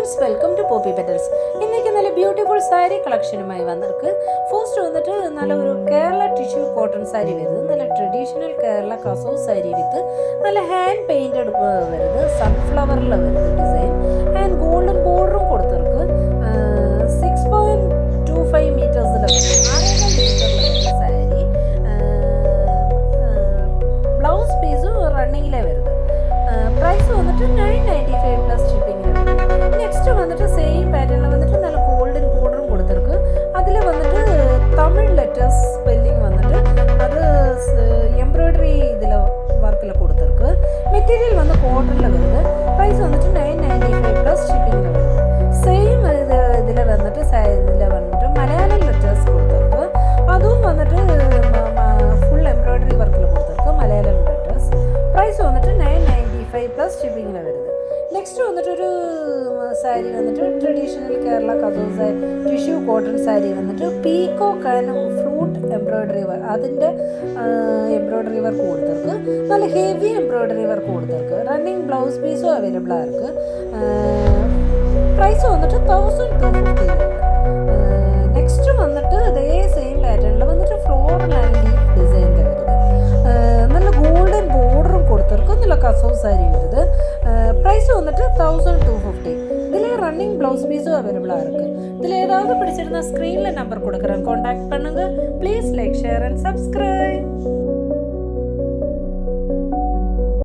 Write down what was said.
Friends, welcome to Poppy Petals. ഇന്നേക്ക് നല്ല beautiful sari കളക്ഷനുമായി വന്നിருக்கு. ഫസ്റ്റ് വന്നിട്ട് നല്ല ഒരു കേരള ടിഷ്യൂ കോട്ടൺ സാരി വരുന്നത്, നല്ല ട്രഡീഷണൽ കേരള കസവ് സാരി വിത്ത് നല്ല ഹാൻഡ് പെയിൻറ്റഡ് വരുന്നത്, സൺഫ്ലവറിൽ വരുന്നത് ഡിസൈൻ ആൻഡ് ഗോൾഡൻ ബോർഡറും കൊടുത്തിருக்கு. 6.25 മീറ്റേഴ്സിൽ വരുന്ന സാരി. ബ്ലൗസ് പീസ് റണ്ണിങ്ങിലെ വരുന്നത്. പ്രൈസ് വന്നിട്ട് 995 പ്ലസ് ഷിപ്പിംഗ്. നെക്സ്റ്റ് വന്നിട്ട് സെയിം പാറ്റേണിൽ വന്നിട്ട് നല്ല ഗോൾഡൻ ബോർഡറും കൊടുത്തിருக்கு. അതിൽ വന്നിട്ട് തമിഴ് ലെറ്റേഴ്സ് സ്പെല്ലിംഗ് വന്നിട്ട് അത് എംബ്രോയ്ഡറി ഇതിൽ വർക്കിൽ കൊടുത്തിருக்கு. മെറ്റീരിയൽ വന്ന് കോട്ടണിൽ വരുന്നത്. പ്രൈസ് വന്നിട്ട് 995 പ്ലസ് ഷിപ്പിംഗിൽ വരുന്നത്. സെയിം ഇതിൽ വന്നിട്ട് മലയാളം ലെറ്റേഴ്സ് കൊടുത്തിருக்கு. അതും വന്നിട്ട് ഫുൾ എംബ്രോയ്ഡറി വർക്കിൽ കൊടുത്തിருக்கு, മലയാളം ലെറ്റേഴ്സ്. പ്രൈസ് വന്നിട്ട് 995 പ്ലസ് ഷിപ്പിംഗിൽ വരുന്നത്. നെക്സ്റ്റ് വന്നിട്ടൊരു സാരി വന്നിട്ട് ട്രഡീഷണൽ കേരള കസവ് ടിഷ്യൂ കോട്ടൺ സാരി വന്നിട്ട് peacock and flute embroidery work, അതിൻ്റെ എംബ്രോയ്ഡറി വർക്ക് കൊടുത്തിருக்கு. നല്ല ഹെവി എംബ്രോയ്ഡറി വർക്ക് കൊടുത്തിருக்கு. റണ്ണിങ് ബ്ലൗസ് പീസും അവൈലബിൾ ആയിருக்கு. പ്രൈസ് വന്നിട്ട് 1250. നെക്സ്റ്റ് വന്നിട്ട് അതേ സെയിം പാറ്റേണിൽ വന്നിട്ട് ഫ്ലോറൽ ആൻഡ് ലീഫ് ഡിസൈനിൽ വരുന്നത്. നല്ല ഗോൾഡൻ ബോർഡറും കൊടുത്തിருக்கு. നല്ല കസവ് സാരി വരുന്നത്. ப்ரைஸ் வந்துட்டு 1250. இதில் ரன்னிங் ப்ளவுஸ் பீஸும் அவைலபிளாக இருக்குது. இதில் ஏதாவது பிடிச்சிருந்தா ஸ்க்ரீனில் நம்பர் கொடுக்குறேன், காண்டாக்ட் பண்ணுங்கள். Please like, share and subscribe.